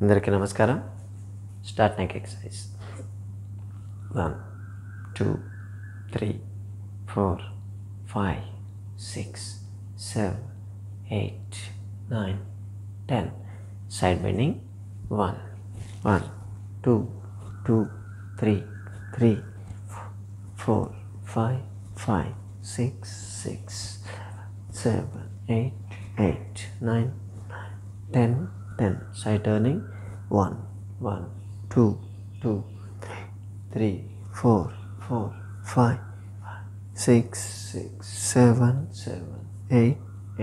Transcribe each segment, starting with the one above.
అందరికీ నమస్కారం. Start neck exercise 1 2 3 4 5 6 7 8 9 10. Side bending 1 1 2 2 3 3 4 5 5 6 6 7 8 8 9 10 10. Side turning 1 1 2 2 3 4 4 5 6 6 7 7 8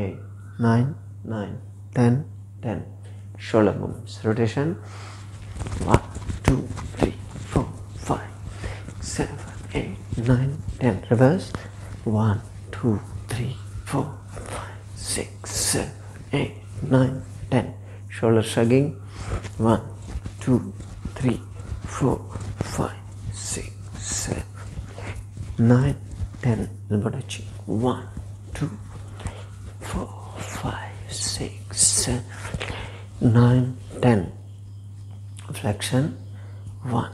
8 9 9 10 10. Shoulder movements. Rotation 1 2 3 4 5 7 8 9 10. Reverse 1 2 3 4 5 6 7 8 9 10. Shoulder shrugging 1 2 3 4 5 6 7 9 10. Elbow touching 1 2 4 5 6 7 9 10. Flexion 1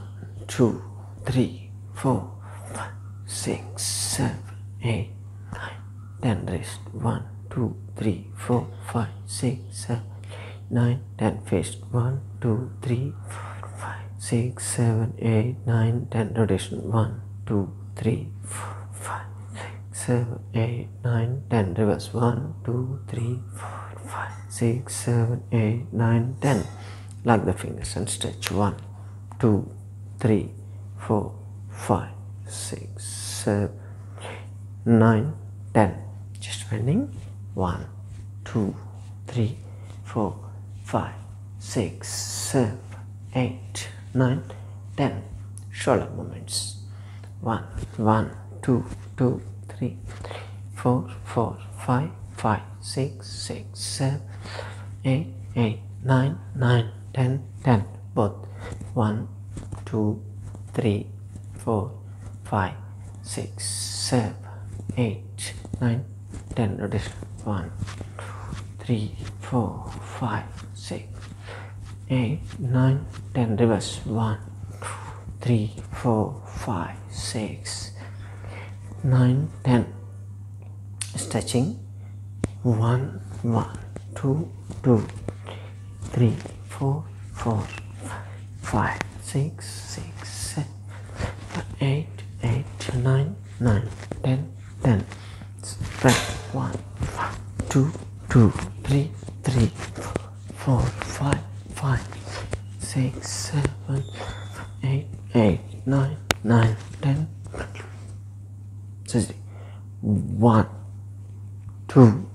2 3 4 5 6 7 8 9 10. Wrist 1 2 3 4 5 6 7 9 10. Fist 1 2 3 4 5 6 7 8 9 10. Rotation 1 2 3 4 5 6 7 8 9 10. Reverse 1 2 3 4 5 6 7 8 9 10. Lock the fingers and stretch 1 2 3 4 5 6 7 9 10. Just bending 1 2 3 4 5 6 7 8 9 10. Shoulder movements 1 1 2 2 3 4 4 5 5 6 6 7 8 8 9 9 10 10. Both 1 2 3 4 5 6 7 8 9 10. Rotation 1 3 4 5 6 8 9 10. Reverse 1 2 3 4 5 6 9 10. Stretching 1 1 2 2 3 4 4 5 6 6 7 8 8 9 9 10 10. Spread 1 2 2 3 3 4 5 5 6 7 8 8 9 9 10. Sixty. 1 2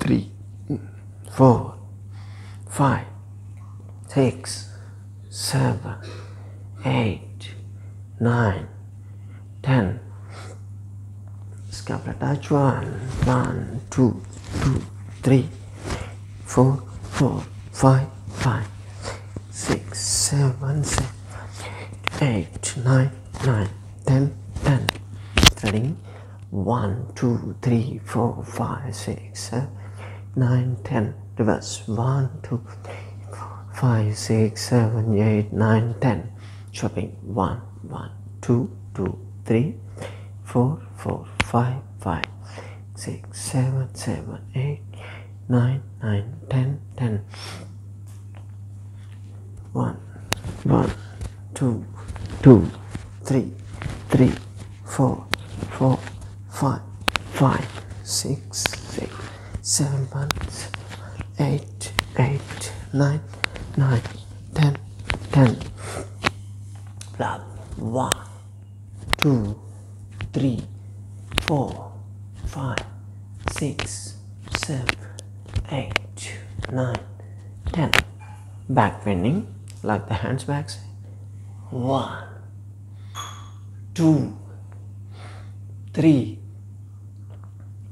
3 4 5 6 7 8 9 10. Scapula touch 1 1 2 2 3 4 4 5 5 6 7 7 8 9 9 10 10. Threading 1 2 3 4 5 6 7 9 10. Reverse 1 2 5 6 7 8 9 10. Chopping 1 1 2 2 3 4 4 5 5 6 7 7 8 9 9 10 10. 1 1 2 2 3 3 4 4 5 5 6 6 7 8 8 9 9 10 10. Flap 1 2 3 4 5 6 7 8 9 10. Back bending, like the hands back side. 1 2 3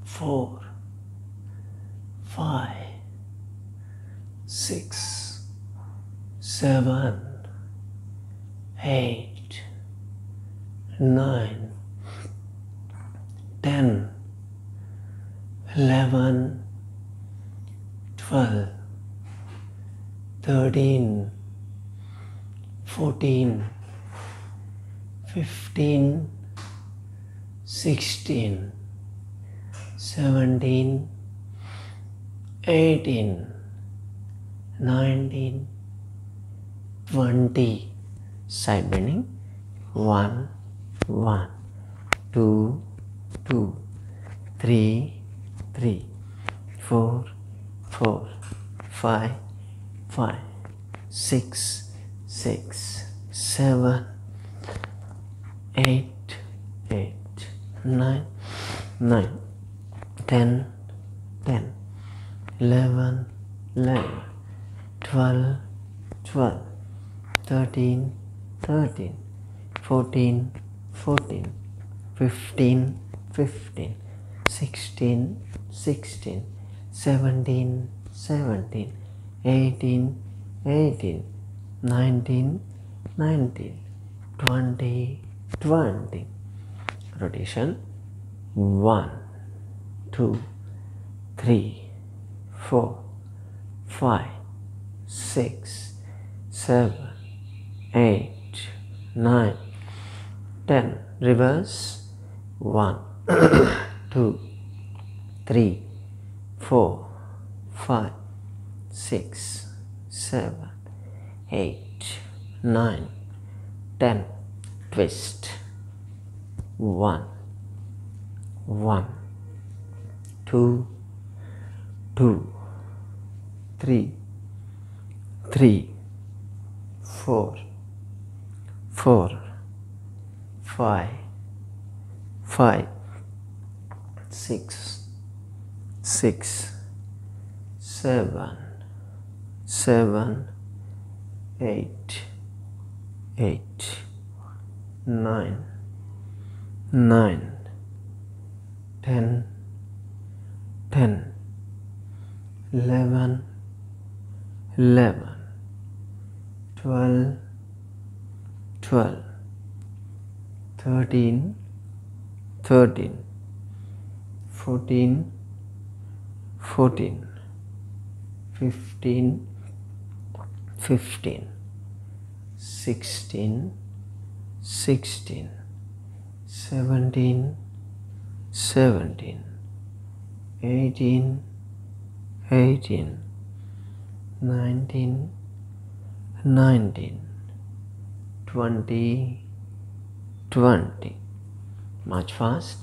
4 5 6 7 8 9 10 11 12 13, 14, 15, 16, 17, 18, 19, 20. Side bending. 1, 1, 2, 2, 3, 3, 4, 4, 5, 5, 6, 6, 7, 8, 8, 9, 9, 10, 10, 11, 11, 12, 12, 13, 13, 14, 14, 15, 15, 16, 16, 17, 17, 18, 18, 19, 19, 20, 20. Rotation. 1, 2, 3, 4, 5, 6, 7, 8, 9, 10. Reverse. 1, 2, 3, 4, 5, 6, 7, 8, 9, 10. Twist. 1, 1, 2, 2, 3, 3, 4, 4, 5, 5, 6, 6, 7, 7, 8, 8, 9, 9, 10, 10, 11, 11, 12, 12, 13, 13, 14, 14, 15, 15, 16, 16, 17, 17, 18, 18, 19, 19, 20, 20. March fast.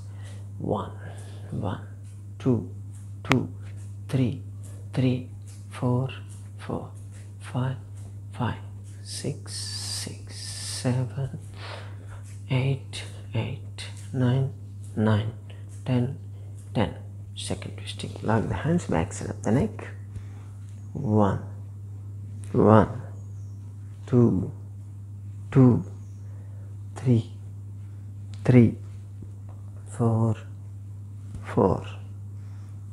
1, 1, 2, 2, 3, 3, 4, 4, 5, 5, 6, 6, 7, 8, 8, 9, 9, 10, 10. Second twisting. Lock the hands, back side of the neck. 1, 1, 2, 2, 3, 3, 4, 4,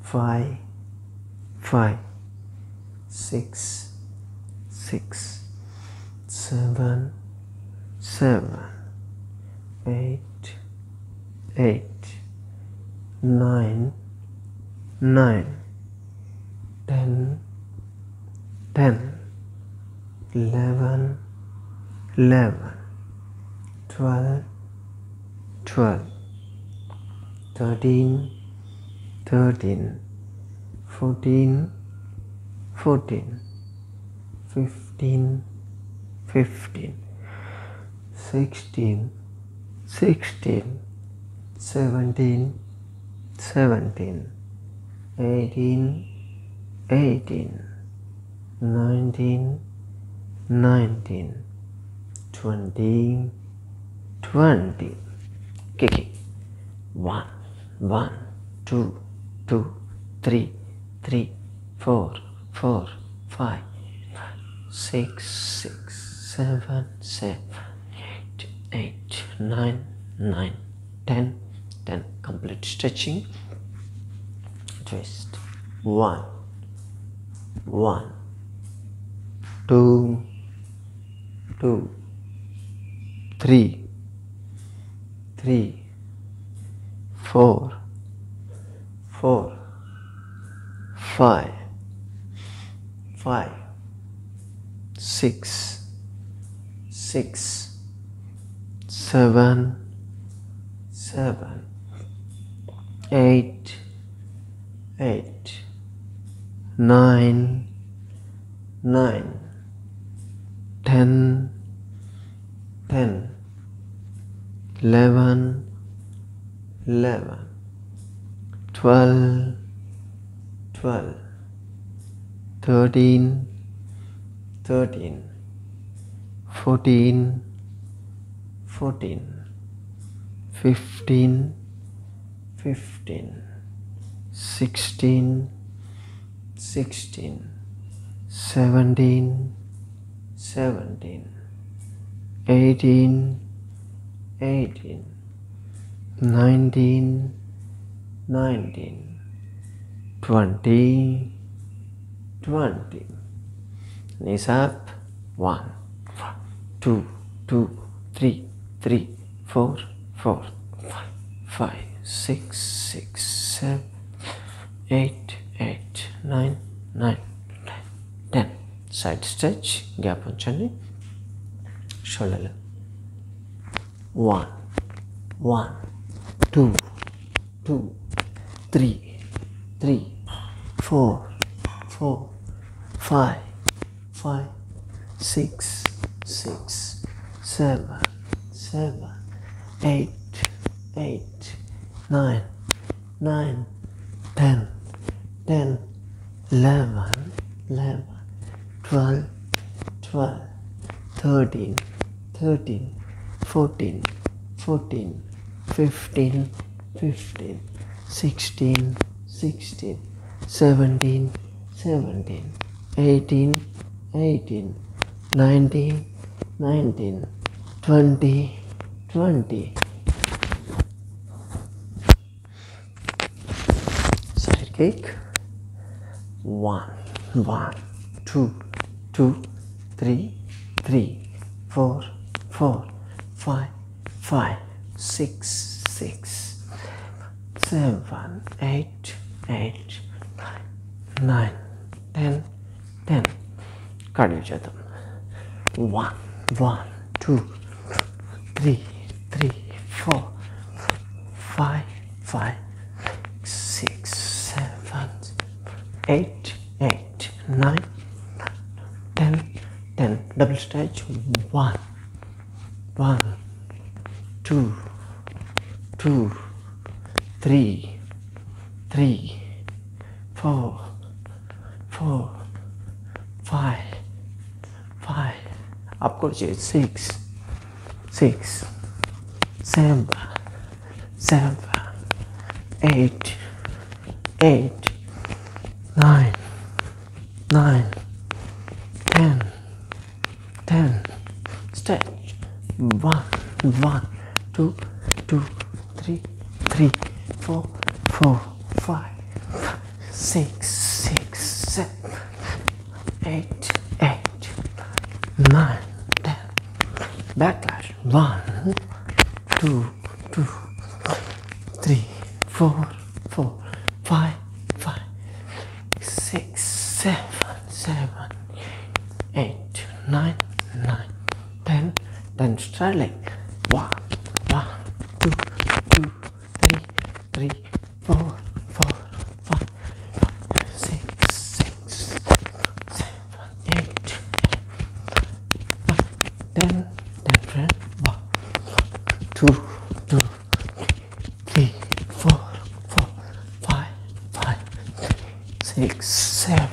5, 5, 6, 6, 7, 7, 8, 8, 9, 9, 10, 10, 11, 11, 12, 12, 13, 13, 14, 14, 15, 15, 16, 16, 17, 17, 18, 18, 19, 19, 20, 20. Kicking. 1, 1, 2, 2, 3, 3, 4, 4, 5, 6, 6, 7, 7, 8, 8, 9, 9, 10, 10. Complete stretching. Twist. 1, 1, 2, 2, 3, 3, 4, 4, 5, 5, 6, 6, 7, 7, 8, 8, 9, 9, 10, 10, 11, 11, 12, 12, 13, 13, 14, 14, 15, 15, 16, 16, 17, 17, 18, 18, 19, 19, 20, 20. Knees up. 1, 2, 2, 3, 3, 4, 4, 5, 5, 6, 6, 7, 8, 8, 9, 9, 10. Side stretch. Gap unchandi. Shoulder. 1, 1, 2, 2, 3, 3, 4, 4, 5, 5, 6, 6, 7, 7, 8, 8, 9, 9, 10, 10, 11, 11, 12, 12, 13, 13, 14, 14, 15, 15, 16, 16, 17, 17, 18, 18, 19, 19, 20, 20. Side kick. 1, 1, 2, 2, 3, 3, 4, 4, 5, 5, 6, 6, 7, 8, 8, 9, 10, 10. Cardio చేద్దాం. 1, 1, 2, 3, 3, 4, 5, 5, 6, 7, 8, 8, 9, 10, 10. Double stretch. 1, 1, 2, 2, 3, 3, 4, 4, 5, 5. Up go 6, 6, 7, 7, 8, 8, 9, 9, 10, 10. Stretch. 1, 1, 2, 2, 3, 3, 4, 4, 5, 6, 6, 7, 8, 8, 9, 10. Backlash. 1, 2, 2, 3, 4, 4, 5, 5, 6, 7, 7, 8, 9, 9, 10. Then straight leg. 1, 1, 2, 2, 3, 3, 4, 4, 5, 6, 6, 7, 8, 10. Then friend. 1, 2, 2, 3, 4, 4, 5, 5, 6, 7,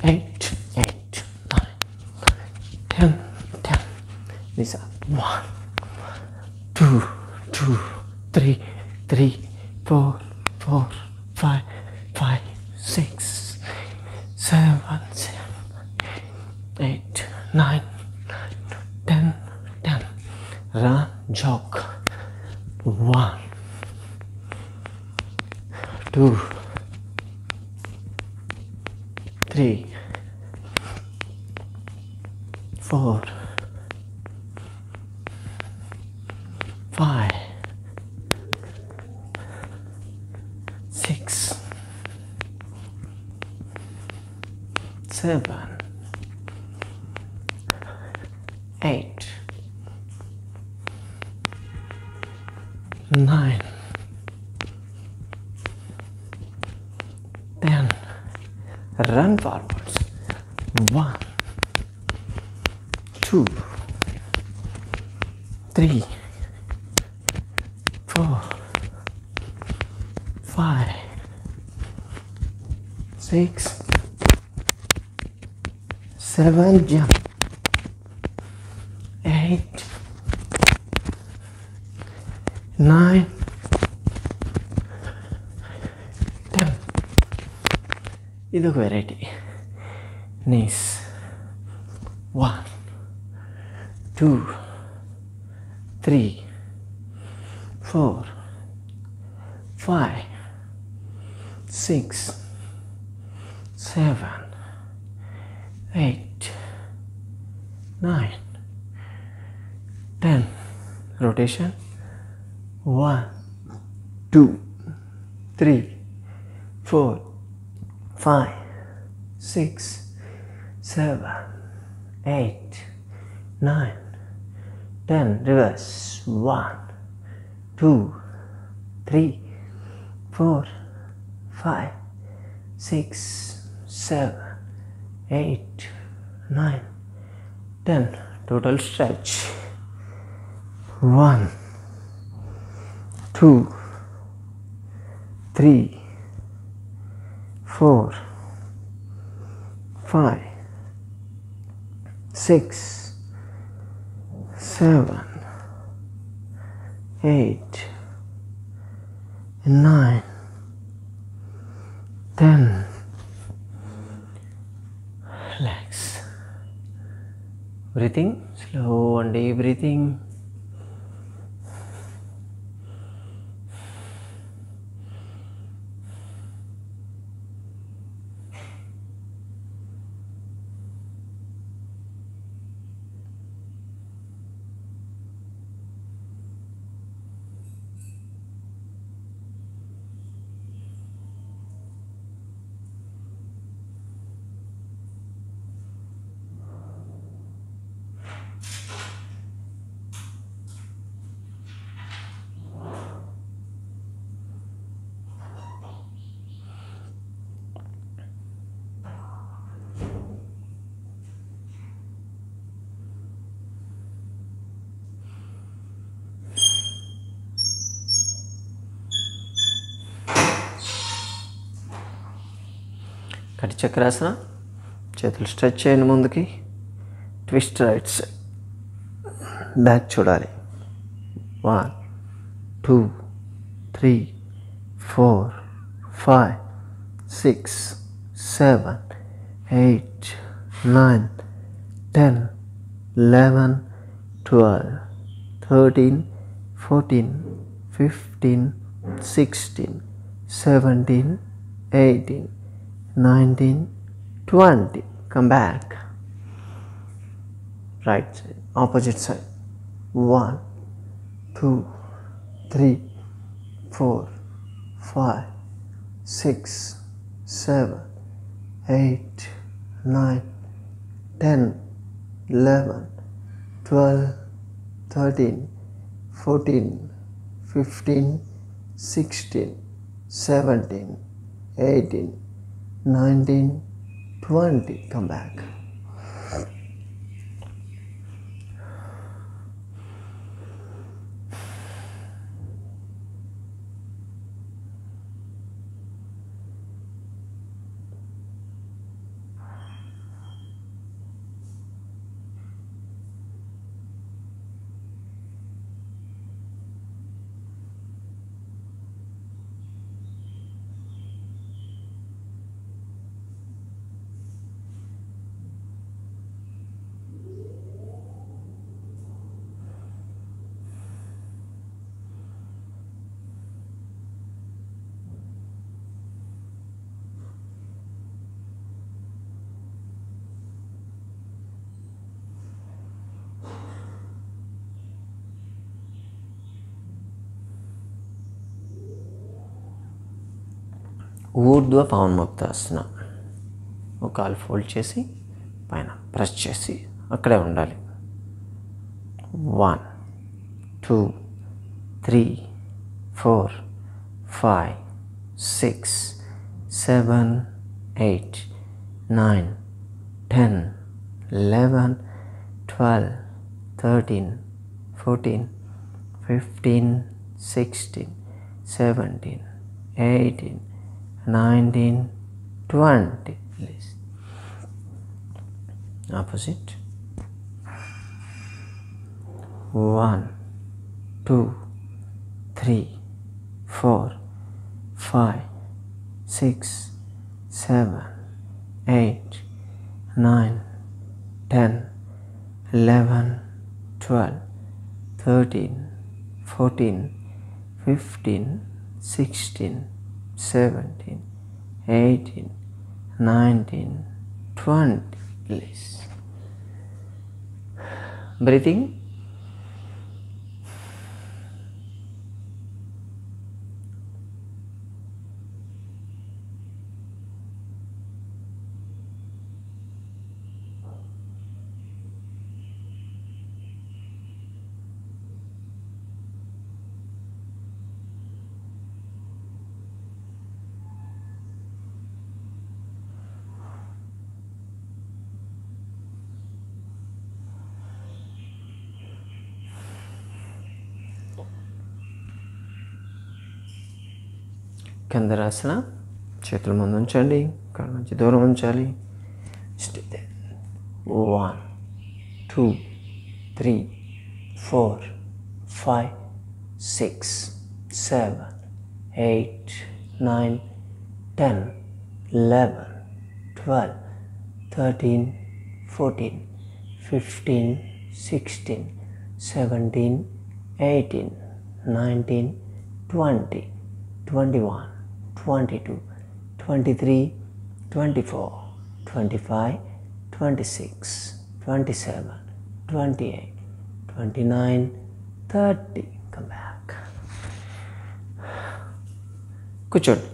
8, 8, 9, 10, 10. These are 1, 2, 2, 3, 3, 4, 4, 5, 5, 6, 7, 7, 8, 9, 10, 10. Run, jog. 1, 2, 3, 4, 5, 6, 7, 8, 9, 10. Run forwards. 1, 2, 3, 4, 5, 6, 7, jump. 8, 9, 10. ఇదొక variety. knees. 1, 2, 3, 4, 5, 6, 7, 8, 9, 10. Rotation. 1, 2, 3, 4, 5, 6, 7, 8, 9, 10. Reverse. 1, 2, 3, 4, 5, 6, 7, 8, 9, 10. Total stretch. 1, 2, 3, 4, 5, 6, 7, 8, 9, 10. Relax. Breathing, slow and deep breathing. కటి చక్రాసన. చేతులు stretch చేయండి ముందుకి. Twist right side. Back చూడాలి. 1, 2, 3, 4, 5, 6, 7, 8, 9, 10, 11, 12, 13, 14, 15, 16, 17, 18, 19, 20. Come back. Right side, opposite side. 1, 2, 3, 4, 5, 6, 7, 8, 9, 10, 11, 12, 13, 14, 15, 16, 17, 18, 19, 20. Come back. ఊర్ధ్వ పవన్ముక్తాసన. ఒక కాలు fold చేసి పైన ప్రెస్ చేసి అక్కడే ఉండాలి. 1, 2, 3, 4, 5, 6, 7, 8, 9, 10, 11, 12, 13, 14, 15, 16, 17, 18, 19, 20. Please. Opposite. 1, 2, 3, 4, 5, 6, 7, 8, 9, 10, 11, 12, 13, 14, 15, 16, 17, 18, 19, 20. Please. Breathing. కందరాసన. చేతుల ముందు ఉంచండి, కాళ్ళ నుంచి దూరం ఉంచాలి. Stay there. 1, 2, 3, 4, 5, 6, 7, 8, 9, 10, 11, 12, 13, 14, 15, 16, 17, 18, 19, 20, 21, 22, 23, 24, 25, 26, 27, 28, 29, 30. Come back. కూర్చోండి.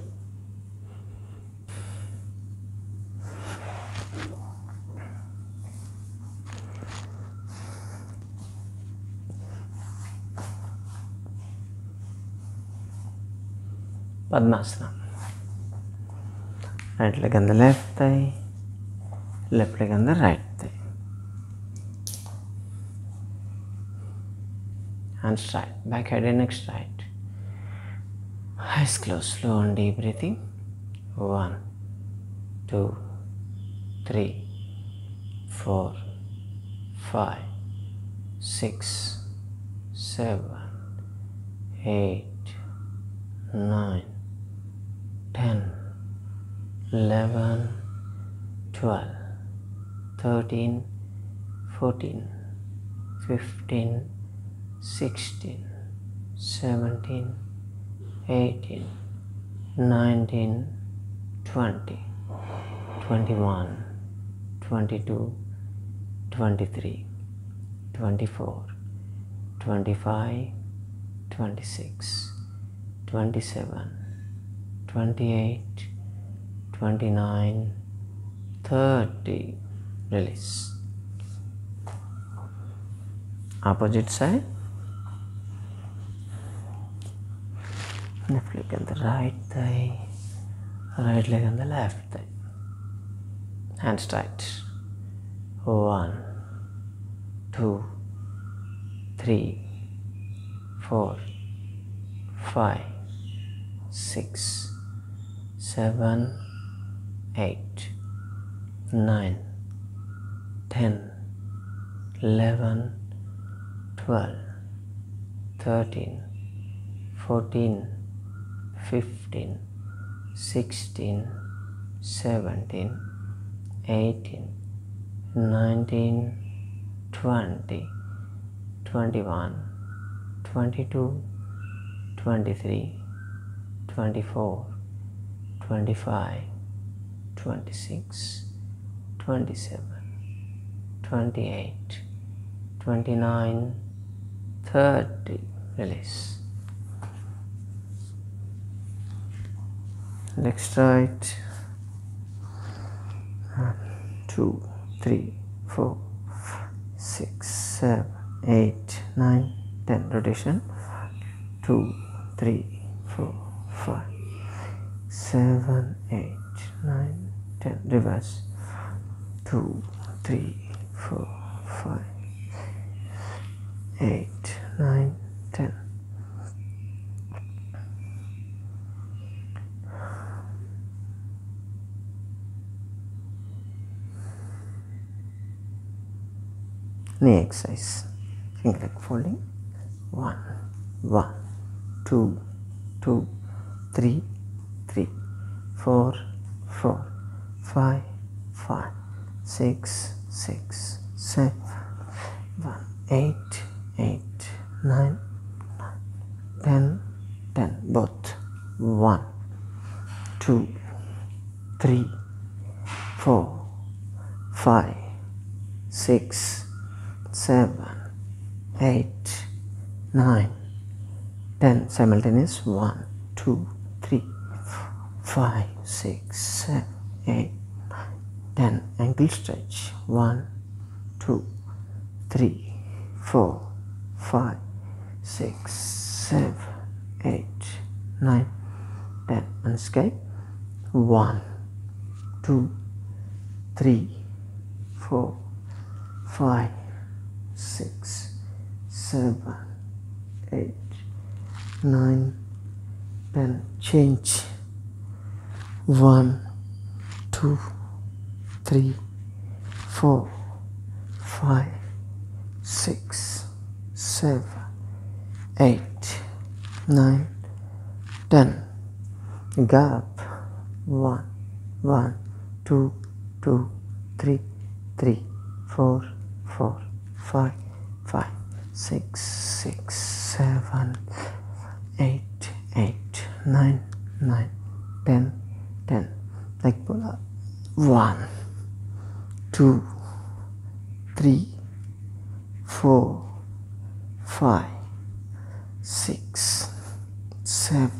పద్మాసనం. Right leg on the left thigh, left leg on the right thigh. Hands straight, back head and neck straight. Eyes closed, slow and deep breathing. 1, 2, 3, 4, 5, 6, 7, 8, 9, 10, 11, 12, 13, 14, 15, 16, 17, 18, 19, 20, 21, 22, 23, 24, 25, 26, 27, 28, 29, 30. Release. Opposite side. Left leg on the right thigh, right leg on the left thigh. Hands tight. 1, 2, 3, 4, 5, 6, 7, 8, 9, 10, 11, 12, 13, 14, 15, 16, 17, 18, 19, 20, 21, 22, 23, 24, 25, 26, 27, 28, 29, 30. Release. Next right. 1, 2, 3, 4, 5, 6, 7, 8, 9, 10. Rotation. 2, 3, 4, 5, 7, 8, 9, 10. Reverse. 2, 3, 4, 5, 8, 9, 10. Knee exercise. Finger leg folding. 1, 1, 2, 2, 3, 3, 4, 4, 5, 5, 6, 6, 7, 8, 8, 9, 10, 10. Both. 1, 2, 3, 4, 5, 6, 7, 8, 9, 10. Simultaneous. 1, 2, 3, 5, 6, 7, 8, 10. Ankle stretch. 1, 2, 3, 4, 5, 6, 7, 8, 9, 10. And escape. 1, 2, 3, 4, 5, 6, 7, 8, 9, 10. Change. 1, 2, 3, 4, 5, 6, 7, 8, 9, 10. Gap. 1, 1, 2, 2, 3, 3, 4, 4, 5, 5, 6, 6, 7, 8, 8, 9, 9, 10, 10. Leg pull up. 1, 2, 3, 4, 5, 6, 7,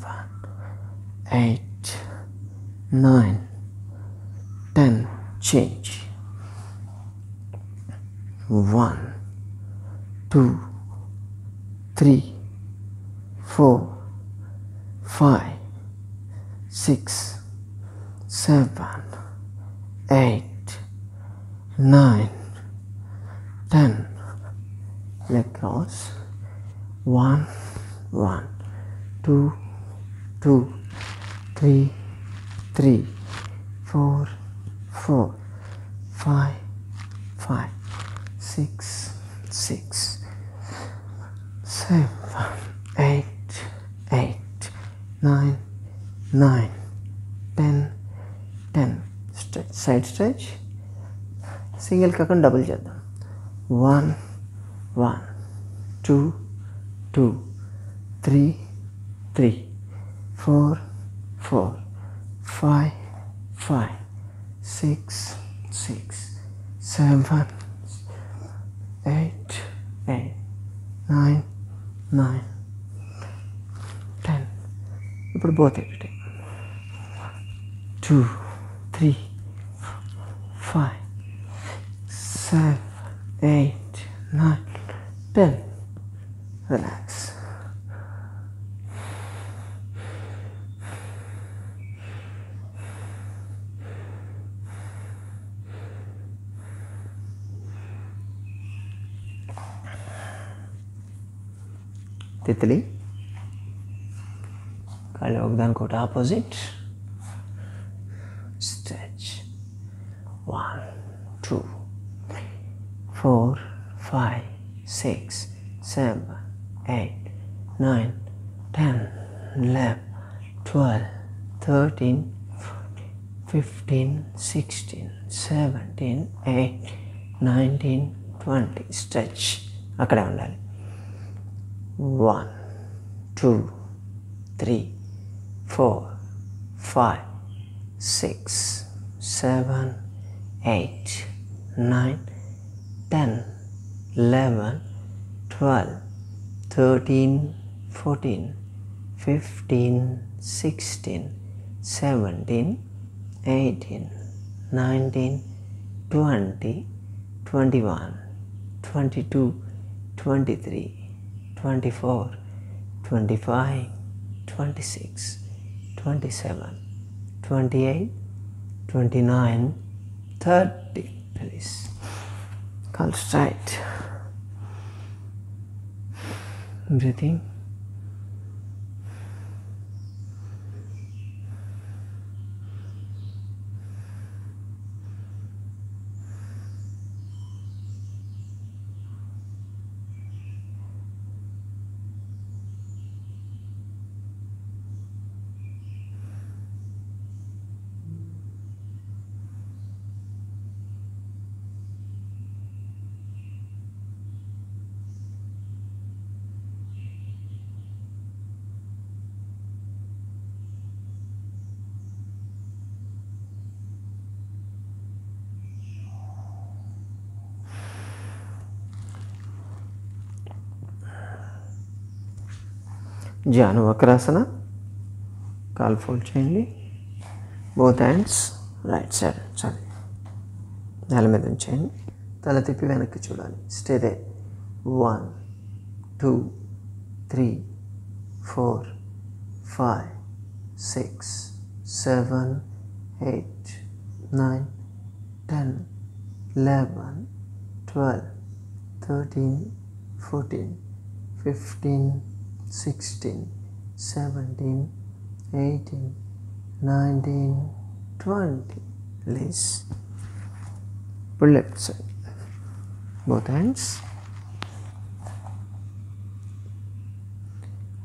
8, 9, 10. Change. 1, 2, 3, 4, 5, 6, 7, 8, 9, 10. Leg cross. 1, 1, 2, 2, 3, 3, 4, 4, 5, 5, 6, 6, 7, 8, 8, 9, 9, 10, 10. Stretch. Side stretch. Single కాకుండా double చేద్దాం. 1, 1, 2, 2, 3, 3, 4, 4, 5, 5, 6, 6, 7, 8, 8, 9, 9, 10. ఇప్పుడు both at a time. 2, 3, 5, 7, 8, 9, 10. Relax. Titli. కాళ్ళు ఒకదానికొకటి opposite. Stretch. 1, 2, 3, 4, 5, 6, 7, 8, 9, 10, 11, 12, 13, 14, 15, 16, 17, 18, 19, 20. Stretch. అక్కడే ఉండాలి. 1, 2, 3, 4, 5, 6, 7, 8, 9, 10, 11, 12, 13, 14, 15, 16, 17, 18, 19, 20, 21, 22, 23, 24, 25, 26, 27, 28, 29, 30. Release. Call straight. Breathing. జాను వక్రాసన. కాల్ ఫోల్డ్ చేయండి. బోత్ హ్యాండ్స్ రైట్ సైడ్ చాలు. నేల మీద ఉంచేయండి. తల తిప్పి వెనక్కి చూడాలి. Stay there. 1, 2, 3, 4, 5, 6, 7, 8, 9, 10, 11, 12, 13, 14, 15, 16, 17, 18, 19, 20. Release. Pull left side. Both hands.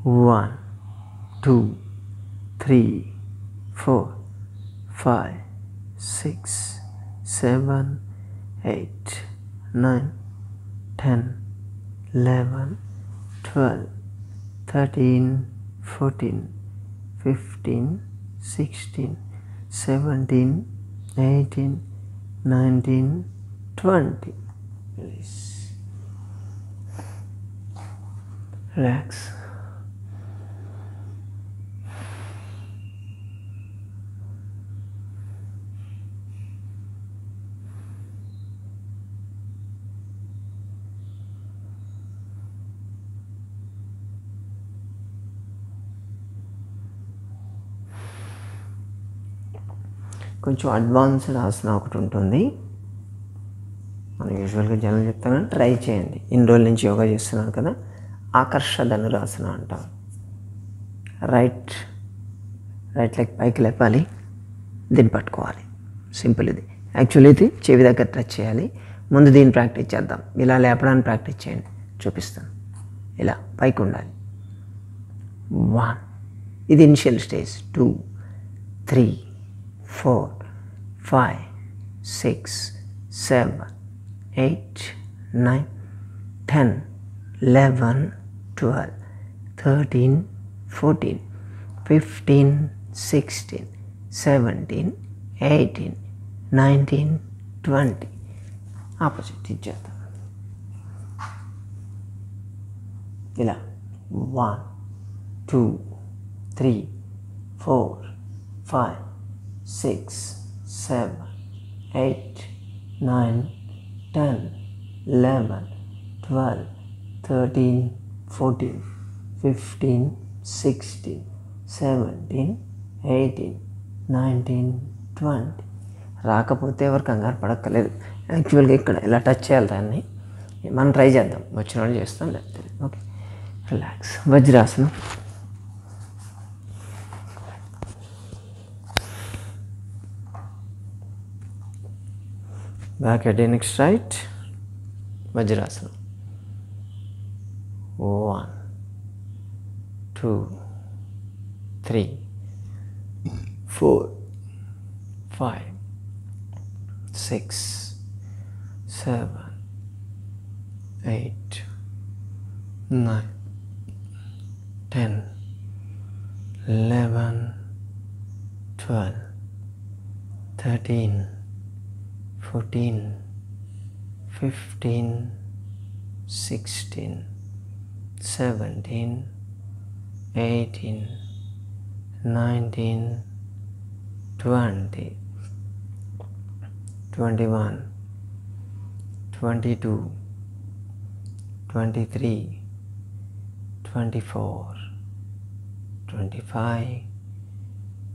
1, 2, 3, 4, 5, 6, 7, 8, 9, 10, 11, 12, 13, 14, 15, 16, 17, 18, 19, 20. Release. Relax. కొంచెం అడ్వాన్స్డ్ ఆసన ఒకటి ఉంటుంది. మనం యూజువల్గా జనం చెప్తాను, ట్రై చేయండి. ఇన్ని రోజుల నుంచి యోగా చేస్తున్నాను కదా, ఆకర్ష ధనురాసన అంటాం. రైట్ లెగ్ పైకి లేపాలి, దీన్ని పట్టుకోవాలి. సింపుల్ ఇది. యాక్చువల్లీ ఇది చెవి దగ్గర టచ్ చేయాలి. ముందు దీన్ని ప్రాక్టీస్ చేద్దాం. ఇలా లేపడానికి ప్రాక్టీస్ చేయండి, చూపిస్తాను. ఇలా పైకి ఉండాలి. 1, ఇది ఇనిషియల్ స్టేజ్. 2, 3, 4, 5, 6, 7, 8, 9, 10, 11, 12, 13, 14, 15, 16, 17, 18, 19, 20. ఆపోజిట్ ఇచ్చేద్దాం. ఇలా 1, 2, 3, 4, 5, 6, 7, 8, 9, 10, 11, 12, 13, 14, 15, 16, 17, 18, 19, 20. రాకపోతే ఎవరు కంగారు పడక్కర్లేదు. యాక్చువల్గా ఇక్కడ ఇలా టచ్ చేయాలి దాన్ని. మనం ట్రై చేద్దాం. వచ్చిన వాళ్ళు చేస్తాం, లేకపోతే ఓకే. రిలాక్స్. వజ్రాసనం. Back head in straight. Vajrasana. 1, 2, 3, 4, 5, 6, 7, 8, 9, 10, 11, 12, 13, 14, 15, 16, 17, 18, 19, 20, 21, 22, 23, 24, 25,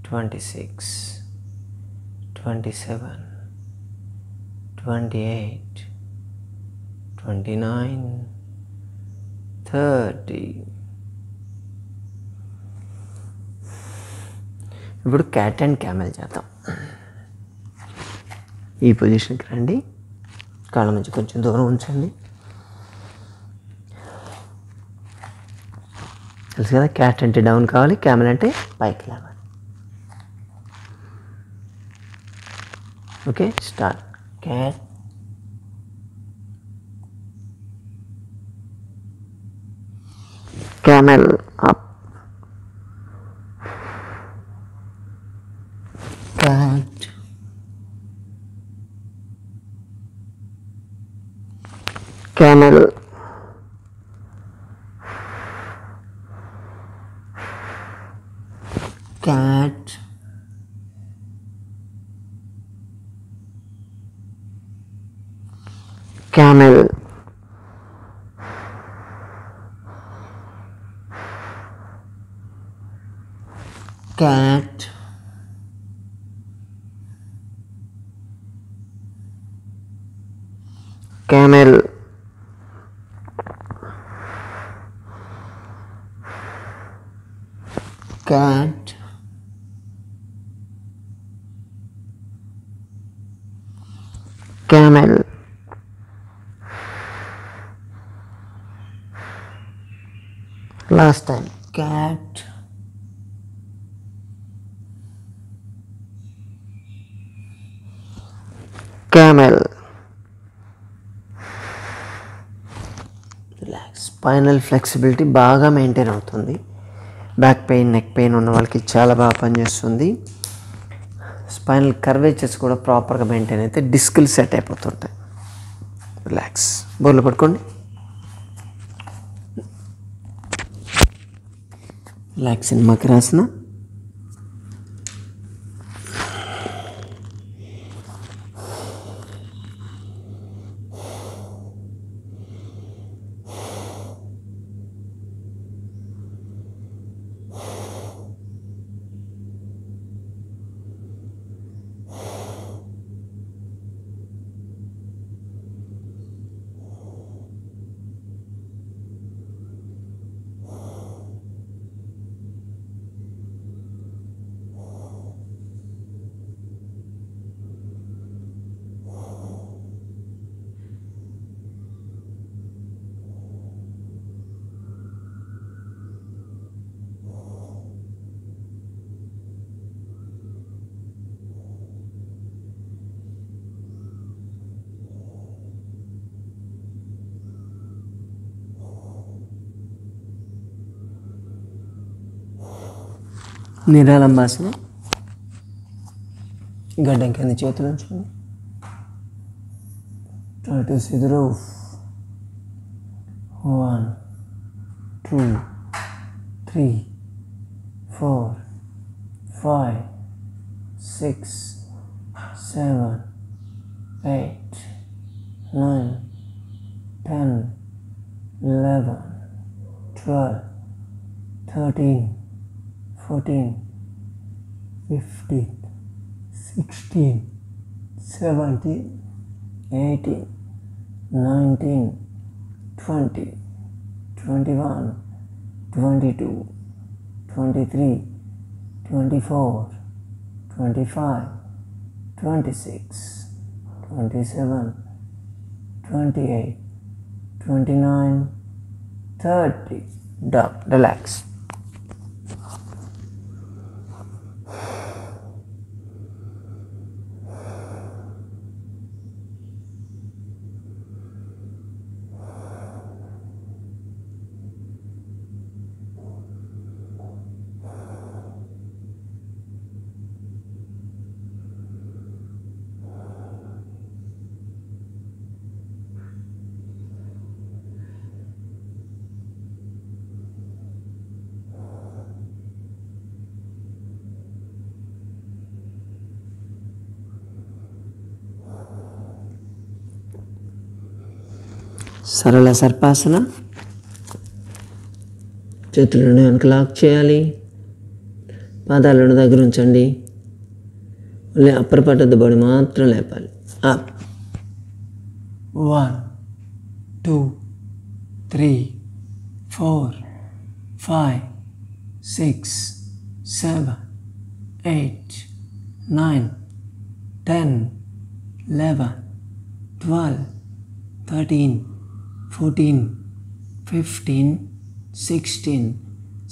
26, 27, 28, 29, 30. ఇప్పుడు క్యాట్ అండ్ క్యామెల్ చేద్దాం. ఈ పొజిషన్కి రండి, కాళ్ళ మధ్య కొంచెం దూరం ఉంచండి. తెలుసు కదా, క్యాట్ అంటే డౌన్ కావాలి, క్యామెల్ అంటే పైకి లేవాలి. Okay, start. Cat, camel up, cat, camel, cat, camel, cat, camel, cat, camel, last time, cat, camel. Relax. Spinal flexibility బాగా మెయింటైన్ అవుతుంది. బ్యాక్ పెయిన్, నెక్ పెయిన్ ఉన్న వాళ్ళకి చాలా బాగా పనిచేస్తుంది. స్పైనల్ కర్వేచర్స్ కూడా ప్రాపర్గా మెయింటైన్ అయితే డిస్కులు సెట్ అయిపోతుంటాయి. రిలాక్స్. బోర్లు పడుకోండి. Relax in Makarasana. నిరాళంబాసన. గడ్డం కింద చేతులు ఉంచుకోండి. Try to see the roof. 1, 2, 3, 4, 5, 6, 7, 8, 9, 10, 11, 12, 13, 14, 15, 16, 17, 18, 19, 20, 21, 22, 23, 24, 25, 26, 27, 28, 29, 30. Down. Relax. సరళ సర్పాసన. చేతులను వెనక లాక్ చేయాలి, పాదాలను దగ్గర ఉంచండి. మళ్ళీ upper part of the body మాత్రం లేపాలి. అప్ 1 2 3 4 5 6 7 8 9 10 11 12 13 14 15 16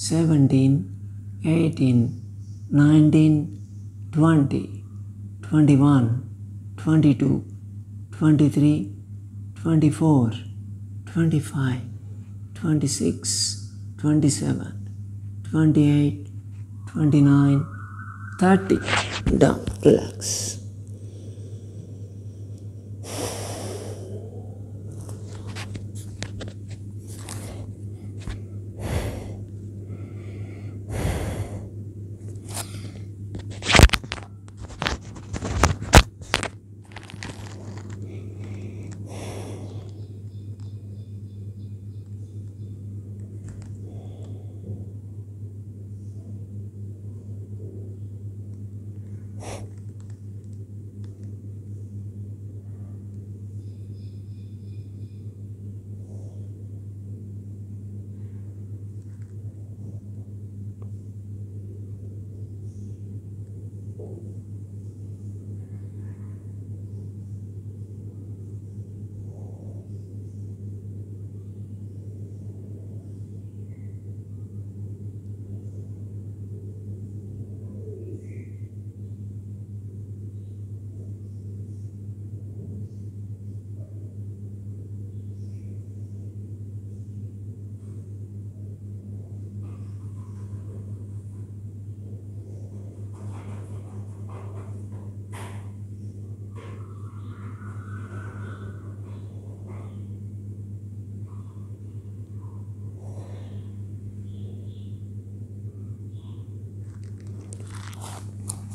17 18 19 20 21 22 23 24 25 26 27 28 29 30. Down, relax.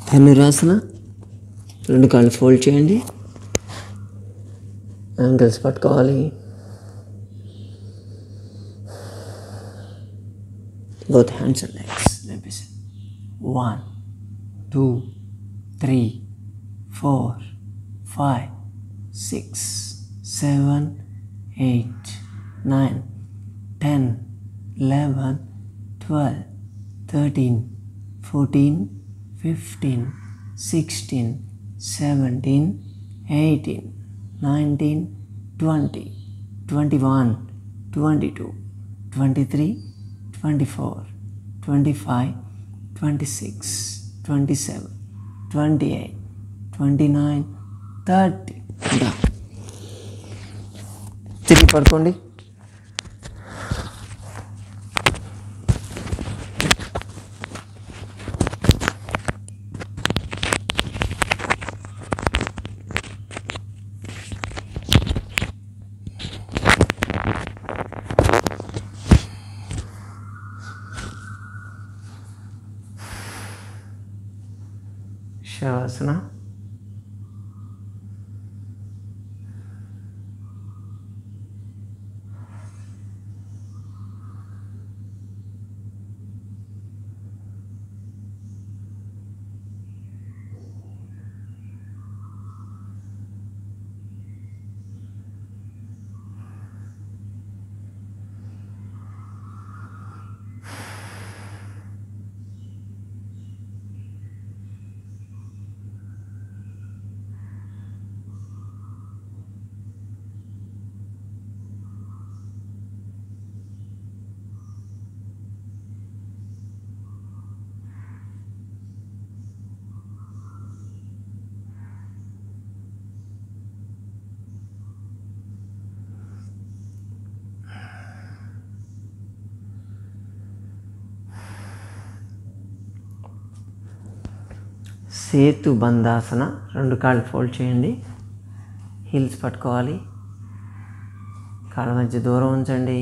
ధనురాసన. రెండు కాళ్ళు ఫోల్డ్ చేయండి, యాంకిల్స్ పట్టుకోవాలి. both hands and legs. Listen. 1 2 3 4 5 6 7 8 9 10 11 12 13 14 15 16 17 18 19 20 21 22 23 24 25 26 27 28 29 30. తిరిగి పడుకోండి. శవాసన. సేతు బంధాసన. రెండు కాళ్ళు ఫోల్డ్ చేయండి, హీల్స్ పట్టుకోవాలి, కాళ్ళ మధ్య దూరం ఉంచండి,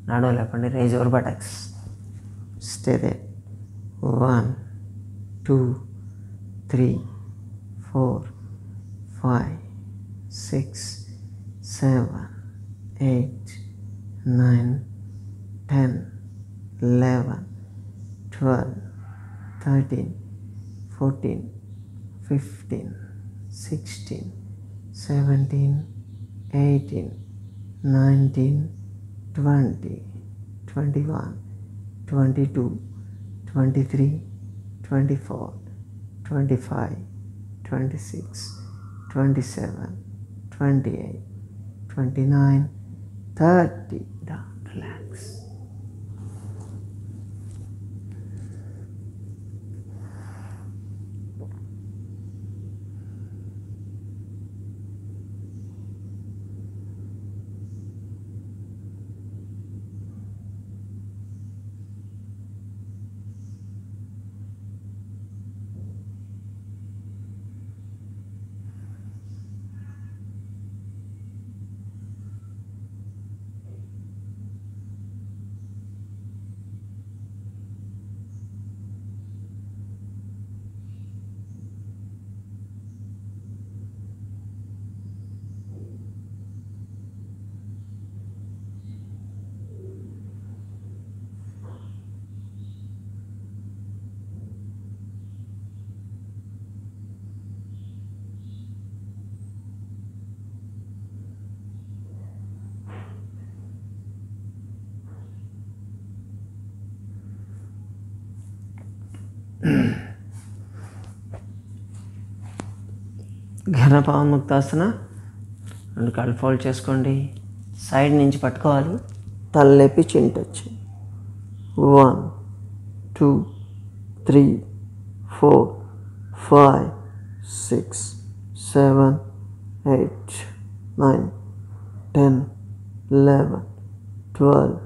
నడుము లేపండి, raise your buttocks, stay there. 1 2 3 4 5 6 7 8, 9, 10, 11, 12, 13, 14, 15, 16, 17, 18, 19, 20, 21, 22, 23, 24, 25, 26, 27, 28, 29, 30. Down, relax. ఘన పవన్ముక్తాసన. 2 కాళ్ళు ఫోల్డ్ చేసుకోండి. సైడ్ నుంచి పట్టుకోవాలి. తలలేపి చిన్ టచ్. 1, 2, 3, 4, 5, 6, 7, 8, 9, 10, 11, 12,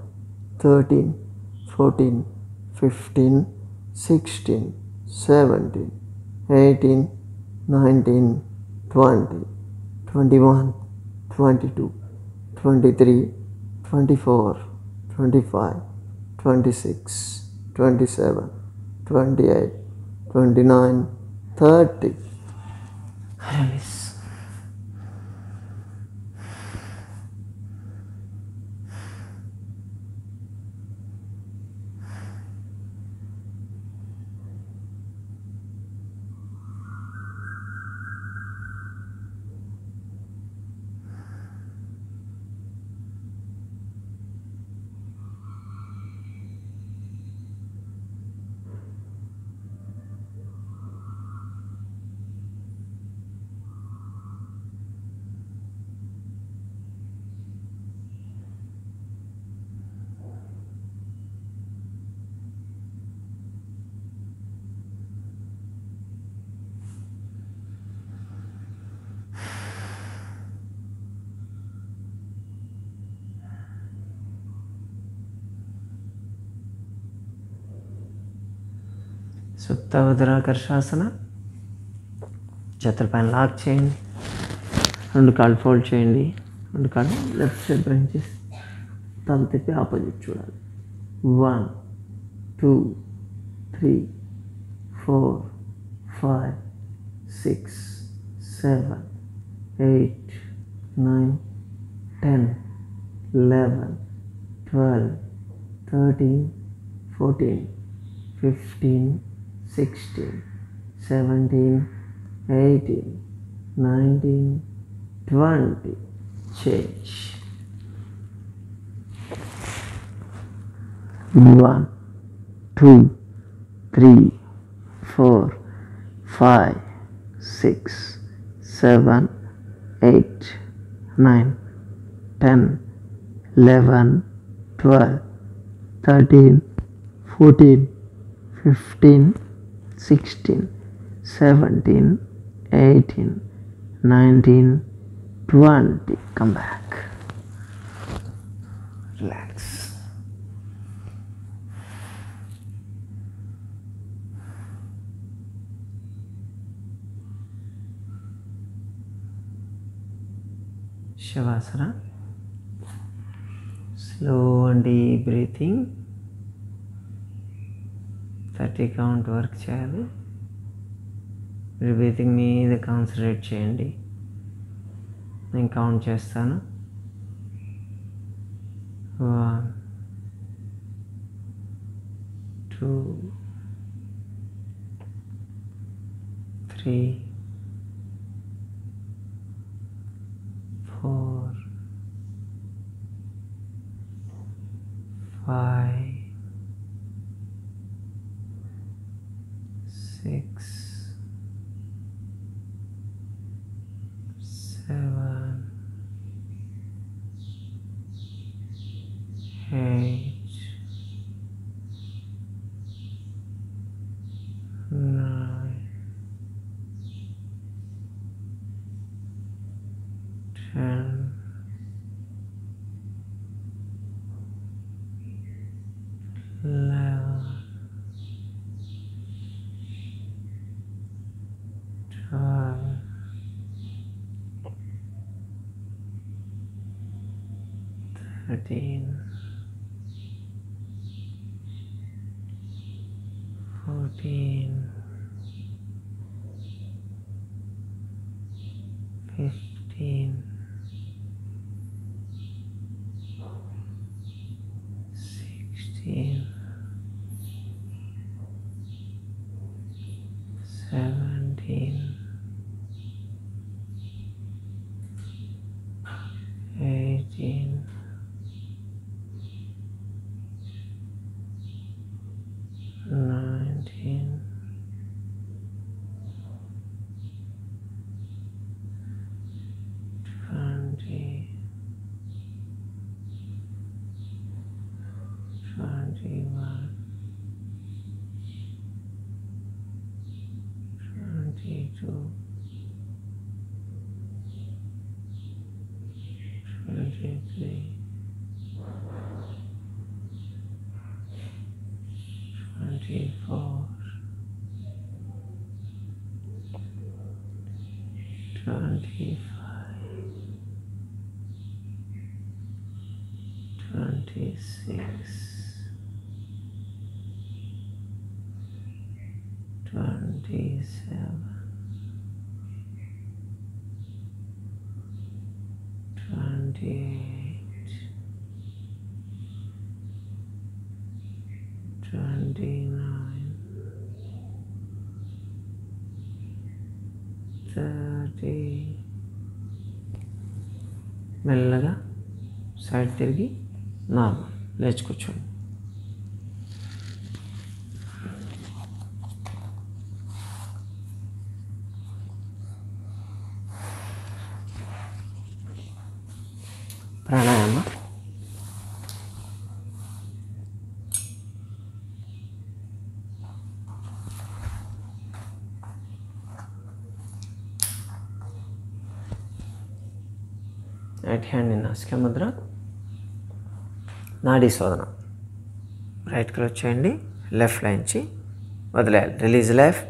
13, 14, 15, 16, 17, 18, 19, 20, 21, 22, 23, 24, 25, 26, 27, 28, 29, 30. Release. సుప్త ఉదరాకర్షాసన. చేతుల పైన లాక్ చేయండి. 2 కాళ్ళు ఫోల్డ్ చేయండి. 2 కాళ్ళు లెఫ్ట్ సైడ్ బెండ్ చేసి తల తిప్పి ఆపోజిట్ చూడాలి. 1, 2, 3, 4, 5, 6, 7, 8, 9, 10, 11, 12, 13, 14, 15, 16, 17, 18, 19, 20. Change. 1, 2, 3, 4, 5, 6, 7, 8, 9, 10, 11, 12, 13, 14, 15, 16, 17, 18, 19, 20. Come back. Relax. Shavasana. Slow and deep breathing. 30 count work చేయాలి. మీరు బ్రీతింగ్ మీద కాన్సన్ట్రేట్ చేయండి. నేను కౌంట్ చేస్తాను. 1, 2, 3, 4, 5, 6, 7, 8, 9, 10, 11, 12, 13, 14, 15, 16, 17, 18, 19, 20, 21, 22, 23, 24, 25, 26, 27, 28, 29, 30. మెల్లగా సైడ్ తిరిగి నార్మల్ లేచి కూర్చోండి. ప్రాణాయామ రైట్ హ్యాండ్ నాసికా ముద్ర, నాడీ శోధన. రైట్ క్లోజ్ చేయండి, లెఫ్ట్ లైన్చి వదిలేయాలి. Release left,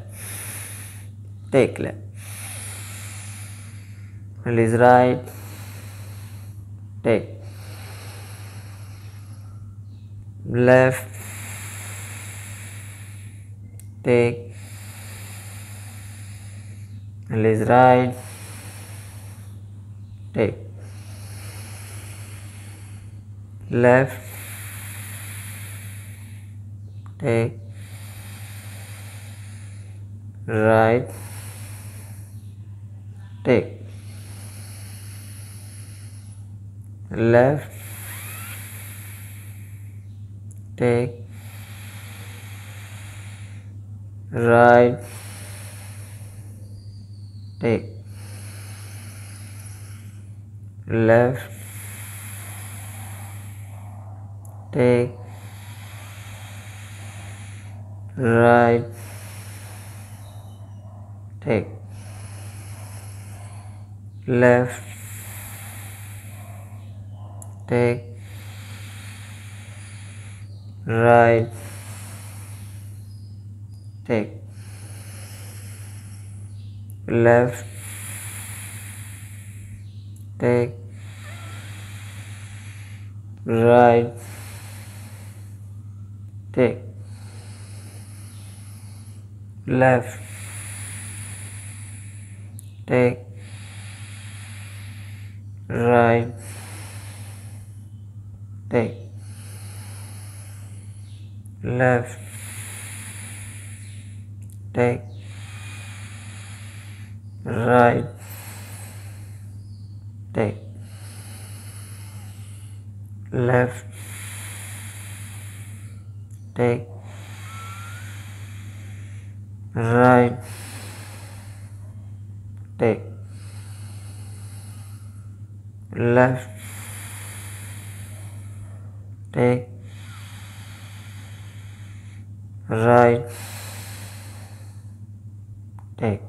take left, release right, take left, take, release right, take, left, take, right, take, left, take, right, take, left, take, right, take, left, take, right, take, left, take, right, take, left, take, right, take, left, take, right, take, left, take, right, take, left, take, right, take,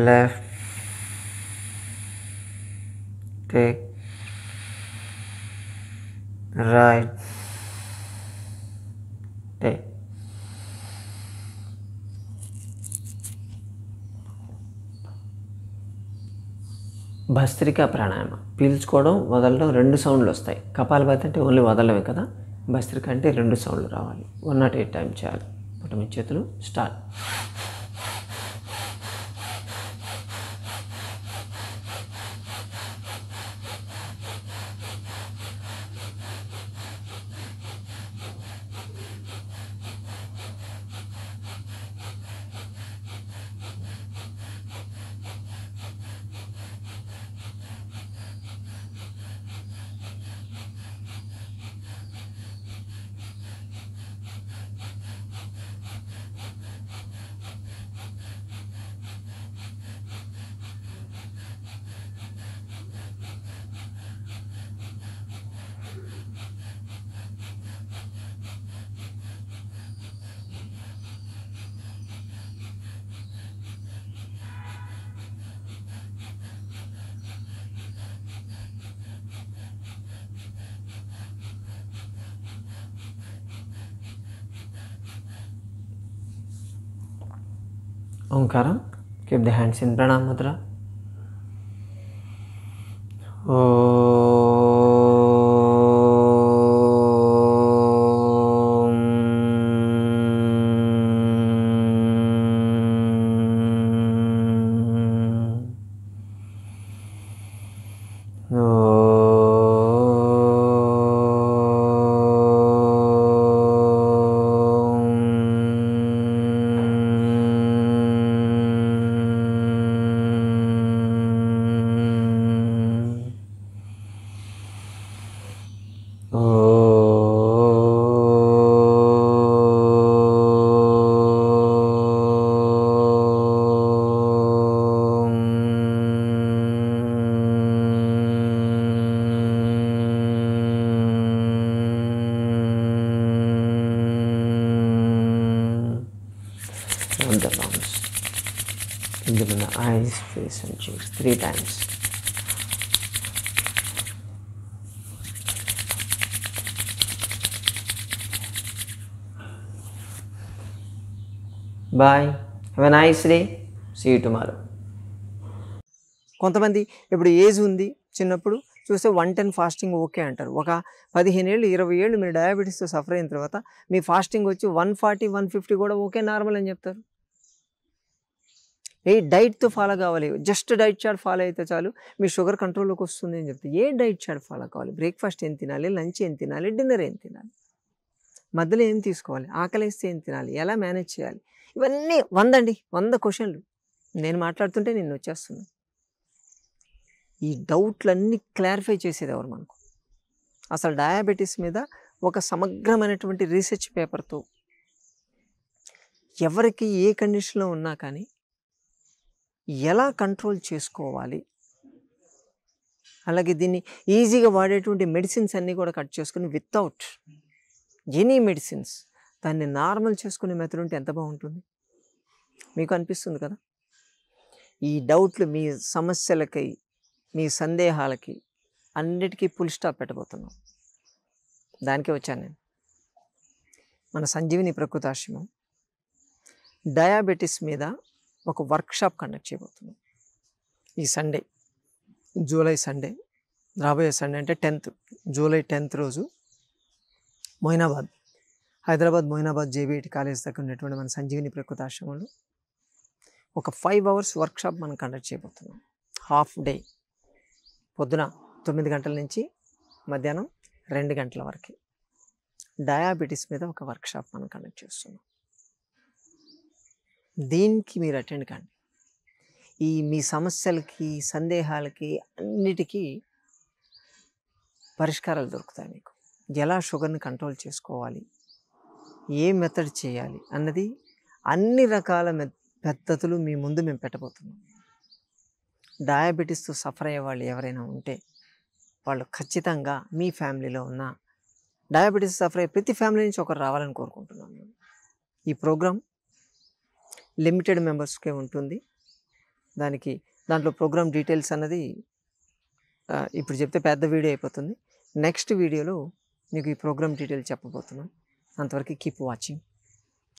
left, take, right, take. భస్త్రికా ప్రాణాయామం, పీల్చుకోవడం వదలడం 2 సౌండ్లు వస్తాయి. కపాలభాతి అంటే only వదలడమే కదా, భస్త్రిక అంటే 2 సౌండ్లు రావాలి. 1 at a time చేయాలి. పుట్టమి చేతులు start. Omkaram. Keep the hands in ప్రణామ Mudra. The lungs, into the eyes, face and cheeks 3 times. Bye. Have a nice day. See you tomorrow. కొంతమంది ఇప్పుడు ఏజ్ ఉంది, చిన్నప్పుడు చూస్తే 110 ఫాస్టింగ్ ఓకే అంటారు. ఒక 15 ఏళ్ళు 20 ఏళ్ళు మీరు డయాబెటీస్తో సఫర్ అయిన తర్వాత మీ ఫాస్టింగ్ వచ్చి 140 150 కూడా ఓకే నార్మల్ అని చెప్తారు. ఏ డైట్తో ఫాలో కావాలి, జస్ట్ డైట్ చార్ట్ ఫాలో అయితే చాలు మీ షుగర్ కంట్రోల్లోకి వస్తుంది అని చెప్తే ఏ డైట్ చార్ట్ ఫాలో కావాలి? బ్రేక్ఫాస్ట్ ఏం తినాలి, లంచ్ ఏం తినాలి, డిన్నర్ ఏం తినాలి, మధ్యలో ఏం తీసుకోవాలి, ఆకలిస్తే ఏం తినాలి, ఎలా మేనేజ్ చేయాలి, ఇవన్నీ 100 క్వశ్చన్లు నేను మాట్లాడుతుంటే నేను వచ్చేస్తున్నాను. ఈ డౌట్లన్నీ క్లారిఫై చేసేది ఎవరు మనకు? అసలు డయాబెటీస్ మీద ఒక సమగ్రమైనటువంటి రీసెర్చ్ పేపర్తో ఎవరికి ఏ కండిషన్లో ఉన్నా కానీ ఎలా కంట్రోల్ చేసుకోవాలి, అలాగే దీన్ని ఈజీగా వాడేటువంటి మెడిసిన్స్ అన్నీ కూడా కట్ చేసుకుని వితౌట్ ఎనీ మెడిసిన్స్ దాన్ని నార్మల్ చేసుకునే మెథడ్ ఉంటే ఎంత బాగుంటుంది మీకు అనిపిస్తుంది కదా. ఈ డౌట్లు మీ సమస్యలకై మీ సందేహాలకి అన్నిటికీ ఫుల్ స్టాప్ పెట్టబోతున్నాం. దానికే వచ్చాను నేను. మన సంజీవిని ప్రకృతాశ్రమం డయాబెటీస్ మీద ఒక వర్క్షాప్ కండక్ట్ చేయబోతున్నాం ఈ సండే, జూలై సండే, రాబోయే సండే అంటే 10th జూలై 10th రోజు మొయినాబాద్, హైదరాబాద్ మొయినాబాద్ JBIT కాలేజ్ దగ్గర ఉన్నటువంటి మన సంజీవిని ప్రకృతాశ్రమంలో ఒక 5 hours వర్క్షాప్ మనం కండక్ట్ చేయబోతున్నాం. హాఫ్ డే పొద్దున 9 గంటల నుంచి మధ్యాహ్నం 2 గంటల వరకు డయాబెటీస్ మీద ఒక వర్క్షాప్ మనం కండక్ట్ చేస్తున్నాం. దీనికి మీరు అటెండ్ కండి. మీ సమస్యలకి, సందేహాలకి అన్నిటికీ పరిష్కారాలు దొరుకుతాయి మీకు. ఎలా షుగర్ని కంట్రోల్ చేసుకోవాలి, ఏ మెథడ్ చేయాలి అన్నది అన్ని రకాల పద్ధతులు మీ ముందు మేము పెట్టబోతున్నాం. డయాబెటీస్తో సఫర్ అయ్యే వాళ్ళు ఎవరైనా ఉంటే వాళ్ళు ఖచ్చితంగా మీ ఫ్యామిలీలో ఉన్న డయాబెటీస్ సఫర్ అయ్యే ప్రతి ఫ్యామిలీ నుంచి ఒకరు రావాలని కోరుకుంటున్నాను. ఈ ప్రోగ్రాం లిమిటెడ్ మెంబర్స్కే ఉంటుంది. దాంట్లో ప్రోగ్రామ్ డీటెయిల్స్ అన్నది ఇప్పుడు చెప్తే పెద్ద వీడియో అయిపోతుంది. నెక్స్ట్ వీడియోలో మీకు ఈ ప్రోగ్రామ్ డీటెయిల్స్ చెప్పబోతున్నాం. అంతవరకు కీప్ వాచింగ్.